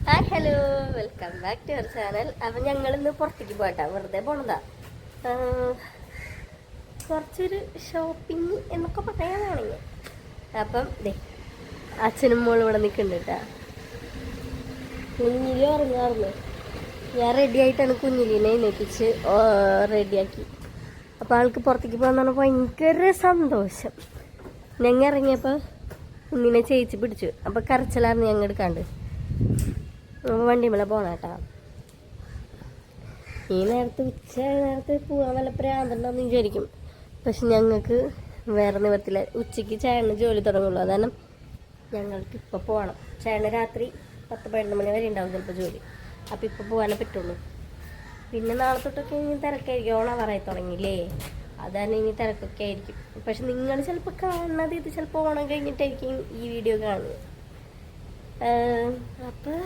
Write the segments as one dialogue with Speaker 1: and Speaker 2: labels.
Speaker 1: Hi hello, welcome back to our channel. അപ്പം ഞങ്ങളിന്ന് പുറത്തേക്ക് പോയിട്ടാ, വെറുതെ പോണതാ. കുറച്ചൊരു ഷോപ്പിംഗ് എന്നൊക്കെ പറയാനാണെങ്കിൽ. അപ്പം അച്ഛനും മോളും ഇവിടെ നിൽക്കുന്നുണ്ട് കേട്ടാ. കുഞ്ഞിലി ഉറങ്ങാറുള്ളൂ. ഞാൻ റെഡി ആയിട്ടാണ് കുഞ്ഞിലിനെ എഴുന്നേൽപ്പിച്ച് റെഡിയാക്കി. അപ്പോൾ ആൾക്ക് പുറത്തേക്ക് പോകാൻ പറഞ്ഞാൽ ഭയങ്കര സന്തോഷം. ഞങ്ങൾ ഇറങ്ങിയപ്പോൾ കുഞ്ഞിനെ ചേച്ചി പിടിച്ചു. അപ്പോൾ കരച്ചിലായിരുന്നു ഞങ്ങൾ എടുക്കാണ്ട്. വണ്ടിമേലെ പോകണം കേട്ടോ. ഈ ഉച്ച നേരത്ത് പോകാൻ വല്ല പ്രാന്തണ്ടെന്ന് വിചാരിക്കും. പക്ഷെ ഞങ്ങൾക്ക് വേറെ നിവർത്തില്ല. ഉച്ചയ്ക്ക് ചേട്ടന് ജോലി തുടങ്ങുള്ളൂ. അതാണ് ഞങ്ങൾക്ക് ഇപ്പോൾ പോകണം. ചേട്ടന് രാത്രി 10-11 മണി വരെ ഉണ്ടാവും ചിലപ്പോൾ ജോലി. അപ്പോൾ ഇപ്പോൾ പോകാനേ പറ്റുള്ളൂ. പിന്നെ നാളെ തൊട്ടൊക്കെ ഇനി തിരക്കായിരിക്കും. ഓണാവാറായി തുടങ്ങിയില്ലേ, അതാണ് ഇനി തിരക്കൊക്കെ ആയിരിക്കും. പക്ഷെ നിങ്ങൾ ചിലപ്പോൾ കാണുന്നത് ഇത് ചിലപ്പോൾ ഓണം കഴിഞ്ഞിട്ടായിരിക്കും ഈ വീഡിയോ കാണുന്നത്. അപ്പോൾ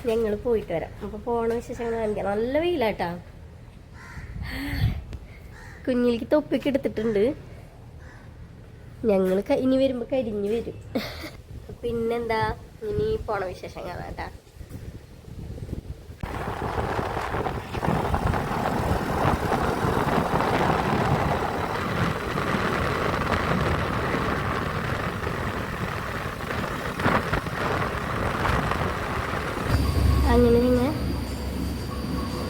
Speaker 1: ഞങ്ങൾ പോയിട്ട് വരാം. അപ്പോൾ പോണ വിശേഷങ്ങൾ കാണിക്കാം. നല്ല വെയിലാട്ടാ. കുഞ്ഞിലേക്ക് തൊപ്പിക്ക് എടുത്തിട്ടുണ്ട്. ഞങ്ങൾ ഇനി വരുമ്പോൾ കരിഞ്ഞു വരും. പിന്നെന്താ, ഇനി പോണ വിശേഷം കാണാം കേട്ടാ. അങ്ങനെ ഞങ്ങൾ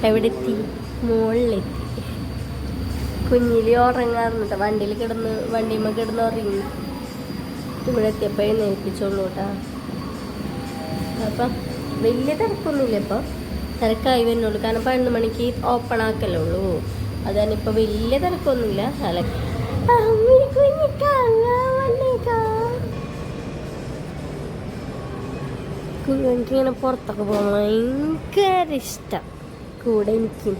Speaker 1: എവിടെ എത്തി? മുകളിലെത്തി. കുഞ്ഞിലി ഉറങ്ങാറുണ്ട്. വണ്ടിമ്മ കിടന്ന് ഉറങ്ങി. ഇവിടെ എത്തിയപ്പോൾ എഴുന്നേൽപ്പിച്ചോളൂ കേട്ടോ. അപ്പം വലിയ തിരക്കൊന്നുമില്ല. ഇപ്പോൾ തിരക്കായി വരുന്നുള്ളൂ. കാരണം 11 മണിക്ക് ഓപ്പൺ ആക്കല്ലേ ഉള്ളൂ. അതാണ് ഇപ്പോൾ വലിയ തിരക്കൊന്നുമില്ല. എനിക്കിങ്ങനെ പുറത്തൊക്കെ പോകാൻ ഭയങ്കര ഇഷ്ടം. കൂടെ എനിക്കും.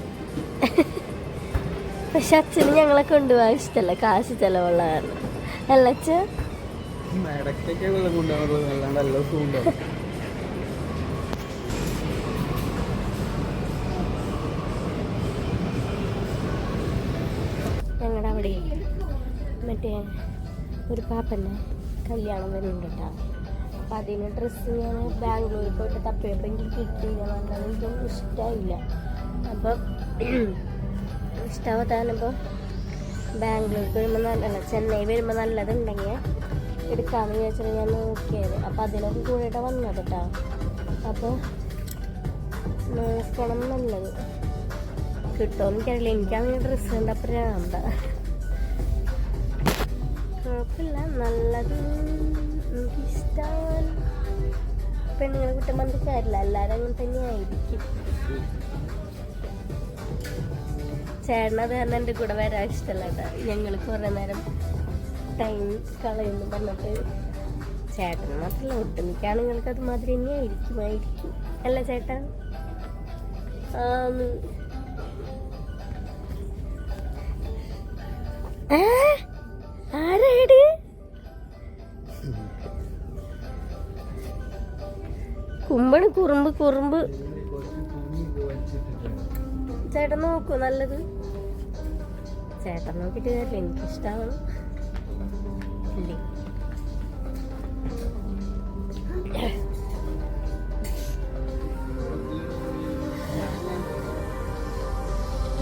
Speaker 1: പക്ഷെ അച്ഛന് ഞങ്ങളെ കൊണ്ടുപോകാൻ ഇഷ്ടമല്ല, കാശ് ചിലവുള്ള കാരണം. അല്ല അച്ഛ? ഞങ്ങളുടെ അവിടെ മറ്റേ ഒരു പാപ്പൻ്റെ കല്യാണം വരുന്നുണ്ട് കേട്ടോ. അപ്പം അതിന് ഡ്രസ്സ് ഞാൻ ബാംഗ്ലൂരിൽ പോയിട്ട് തപ്പിയപ്പോൾ എനിക്ക് കിട്ടിയില്ല. നല്ലത് എനിക്കൊന്നും ഇഷ്ടമായില്ല. അപ്പം ഇഷ്ടമാവാത്തപ്പോൾ ബാംഗ്ലൂർക്ക് വരുമ്പോൾ നല്ലതല്ല, ചെന്നൈ വരുമ്പോൾ നല്ലതുണ്ടെങ്കിൽ എടുക്കാമെന്ന് വിചാരിച്ചാൽ ഞാൻ നോക്കിയത്. അപ്പം അതിനൊക്കെ കൂടിയിട്ട് വന്നത് കേട്ടോ. അപ്പോൾ നോക്കണം നല്ലത് കിട്ടുമെന്ന് എനിക്കറിയില്ല. എനിക്കങ്ങനെ ഡ്രസ്സ് കണ്ട പ്രാന്ത. കുഴപ്പമില്ല, നല്ലത് എനിക്കിഷ്ടമാണ്. പെണ്ണുങ്ങളെ കുറ്റം പറഞ്ഞിട്ട് കാര്യമില്ല, എല്ലാവരും അങ്ങനെ തന്നെ ആയിരിക്കും. ചേട്ടനത് കാരണം എൻ്റെ കൂടെ വരാൻ ഇഷ്ടമല്ല കേട്ടോ. ഞങ്ങൾ കുറേ നേരം ടൈം കളയുന്നു പറഞ്ഞിട്ട്. ചേട്ടന് മാത്രമല്ല, ഒട്ടുമിക്ക ആണുങ്ങൾക്ക് അത് മാതിരി തന്നെ ആയിരിക്കും. അല്ല ചേട്ടാ? ആരാടി? കുമ്പണ് കുറുമ്പ്. ചേട്ടൻ നോക്കൂ, നല്ലത് ചേട്ടൻ നോക്കിയിട്ട് കാര്യമില്ല, എനിക്കിഷ്ടമാണ്. ഇല്ലേ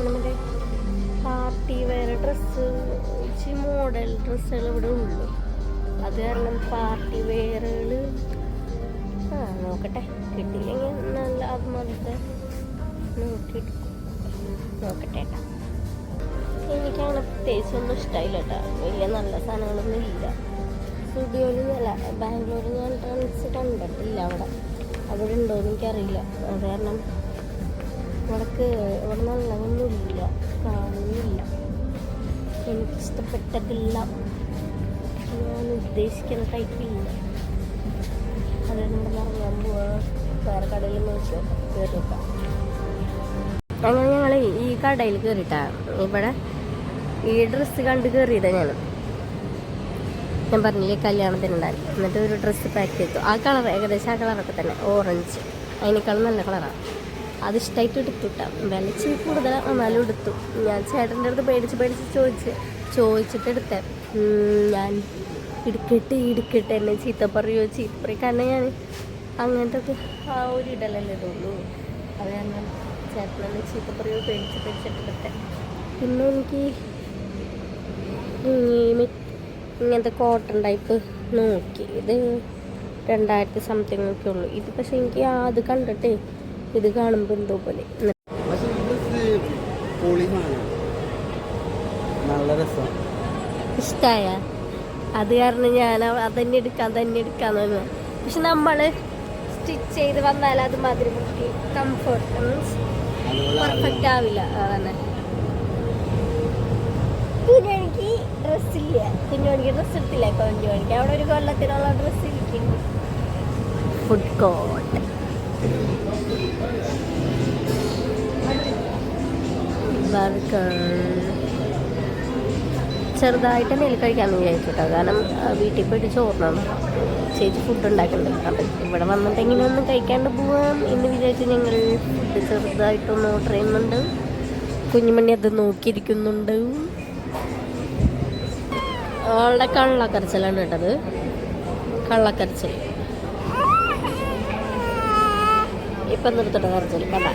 Speaker 1: നമ്മുടെ പാർട്ടി വെയർ ഡ്രസ്സ്, മോഡൽ ഡ്രസ്സുകൾ ഇവിടെ ഉള്ളു. അത് കാരണം പാർട്ടി വെയറുകൾ നോക്കട്ടെ. കിട്ടിയില്ലെങ്കിൽ നല്ല അത് മതിട്ട് നോക്കട്ടെ കേട്ടോ. എനിക്കങ്ങനെ പ്രത്യേകിച്ചൊന്നും ഇഷ്ടമായില്ല കേട്ടോ. വലിയ നല്ല സാധനങ്ങളൊന്നും ഇല്ല. സ്റ്റുഡിയോയിൽ അല്ല, ബാംഗ്ലൂരിൽ ഞാൻ ട്രെൻഡ്സ് കണ്ടിട്ടില്ല. അവിടെ ഉണ്ടോയെന്ന് എനിക്കറിയില്ല. അത് കാരണം ഇവിടെ നല്ലതൊന്നുമില്ല, കാണുന്നില്ല. എനിക്കിഷ്ടപ്പെട്ടതില്ല, ഞാൻ ഉദ്ദേശിക്കുന്ന ടൈപ്പില്ല. അത് നമ്മുടെ ഇറങ്ങാൻ പോവാ. വേറെ കടയിൽ നോക്കിയോ കയറി വെക്കാം. അങ്ങനെ ഞങ്ങൾ ഈ കടയിൽ കയറിയിട്ടാ. ഇവിടെ ഈ ഡ്രസ്സ് കണ്ട് കയറിയതാണ് ഞാൻ പറഞ്ഞില്ലേ കല്യാണത്തിനുണ്ടായിരുന്നു. എന്നിട്ട് ഒരു ഡ്രസ്സ് പാക്ക് ചെയ്തു. ആ കളർ ഏകദേശം ആ കളറൊക്കെ തന്നെ, ഓറഞ്ച്. അതിനേക്കാളും നല്ല കളറാണ്. അത് ഇഷ്ടമായിട്ട് എടുത്തുട്ടാ. വില ഇച്ചിരി കൂടുതലാണ്, എന്നാലും എടുത്തു. ഞാൻ ചേട്ടൻ്റെ അടുത്ത് പേടിച്ച് ചോദിച്ചിട്ട് എടുത്തേ. ഞാൻ എടുക്കട്ടെ എന്നെ ചീത്ത പറയും. കാരണം ഞാൻ അങ്ങനത്തെ ഒക്കെ ആ ഒരു ഇടലല്ലേ ഇടുള്ളൂ. അത് കാരണം ചേട്ടനെ ചീത്ത പറയുക പേടിച്ചിട്ടിട്ട്. പിന്നെ എനിക്ക് ഇങ്ങനത്തെ കോട്ടൺ ടൈപ്പ് നോക്കി, ഇത് 2000 സംതിങ് ഒക്കെ ഉള്ളൂ. ഇത് പക്ഷെ എനിക്ക് അത് കണ്ടിട്ടേ ഇത് കാണുമ്പോൾ എന്തോ പോലെ. ഇഷ്ടായ അത് കാരണം ഞാൻ അതന്നെ എടുക്കാന്ന്. പക്ഷെ നമ്മള് സ്റ്റിച്ച് ചെയ്ത് വന്നാൽ അത് മാതിരി കംഫർട്ട് മീൻസ് പെർഫെക്റ്റ് ആവില്ല. അതന്നെ കുഞ്ഞുമണിക്ക് ഡ്രസ്സില്ല, കുഞ്ഞുമണിക്ക് ഡ്രസ്സ് എടുത്തില്ല. കുഞ്ഞുമണിക്ക് അവിടെ ഒരു കൊല്ലത്തിനുള്ള ഡ്രസ്സ് ഇരിക്കുന്നു. ഫുഡ് കോർട്ട് ബർഗർ ചെറുതായിട്ട് നെല്ല് കഴിക്കാമെന്ന് വിചാരിച്ചു കേട്ടോ. കാരണം വീട്ടിൽ പോയിട്ട് ചോറിനാണ് ചേച്ചി ഫുഡ് ഉണ്ടാക്കുന്നുണ്ട്. അപ്പം ഇവിടെ വന്നിട്ട് ഇങ്ങനെ ഒന്നും കഴിക്കാണ്ട് പോവാം എന്ന് വിചാരിച്ച് ഞങ്ങൾ ഫുഡ് ചെറുതായിട്ടൊന്ന് ഓർഡർ ചെയ്യുന്നുണ്ട്. കുഞ്ഞുമണി അത് നോക്കിയിരിക്കുന്നുണ്ട്. അവളുടെ കള്ളക്കരച്ചിലാണ് കേട്ടത്, കള്ളക്കരച്ചിൽ. ഇപ്പം നിർത്തട്ടെ കരച്ചിൽ കണ്ട.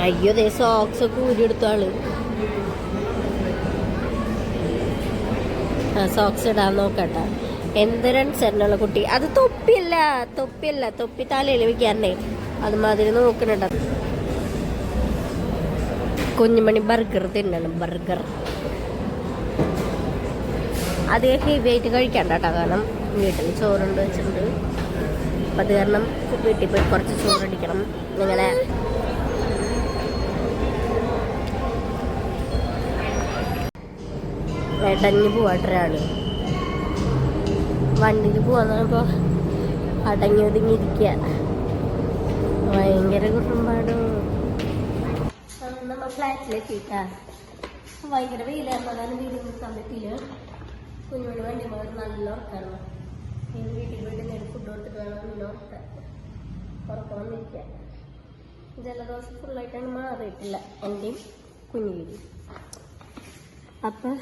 Speaker 1: അയ്യോ ദേ സോക്സ് ഒക്കെ ഊരിയെടുത്ത ആള്. സോക്സ് ഇടാൻ നോക്കട്ടെ. എന്തൊരനുസരണുള്ള കുട്ടി. അത് തൊപ്പിയല്ല, തൊപ്പി തലയിൽ വെക്കാറേ അതുമാതിരി നോക്കണുണ്ട്. കുഞ്ഞുമണി ബർഗർ തിന്നണം, ബർഗർ. അത് ഹെവി ആയിട്ട് കഴിക്കണ്ട കേട്ടോ, കാരണം വീട്ടിൽ ചോറുണ്ട് വെച്ചിട്ടുണ്ട്. അപ്പം അത് കാരണം വീട്ടിൽ പോയി കുറച്ച് ചോറടിക്കണം. ഇങ്ങനെ ഇടഞ്ഞ് പോവാട്ടൊരാള് വണ്ടിയിൽ പോവാന്ന് പറഞ്ഞപ്പോൾ അടങ്ങി ഒതുങ്ങിയിരിക്കുക. ഭയങ്കര കുറുമ്പാടും. നമ്മൾ ഫ്ലാറ്റിലെത്തിയിട്ടാ. ഭയങ്കര വെയിലായിരുന്നു, അതാണ് വീട്ടിൽ നിൽക്കാൻ പറ്റില്ല. കുഞ്ഞുമണി വണ്ടി പോകാൻ നല്ല ഉറക്കായിരുന്നു. ഇനി വീട്ടിൽ പോയിട്ട് നേരെ ഫുഡ് കൊടുത്തിട്ട് വേണം നല്ല ഉറക്കാൻ. ഉറക്കം വന്നിരിക്കുക. ജലദോഷം ഫുള്ളായിട്ടാണ് മാറിയിട്ടില്ല എൻ്റെയും കുഞ്ഞു വീട്. അപ്പം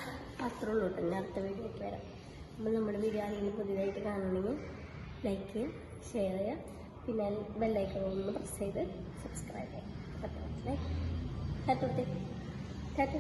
Speaker 1: അത്രേ ഉള്ളൂ കേട്ടോ. ഞാൻ അടുത്ത വീഡിയോയ്ക്ക് വരാം. അപ്പം നമ്മുടെ വീഡിയോ ആരെങ്കിലും പുതിയതായിട്ട് കാണണമെങ്കിൽ ലൈക്ക് ചെയ്യുക, ഷെയർ ചെയ്യുക, പിന്നെ ബെല്ലൈക്കൺ ഒന്ന് പ്രസ് ചെയ്ത് സബ്സ്ക്രൈബ് ചെയ്യാം. അപ്പം ടാറ്റ.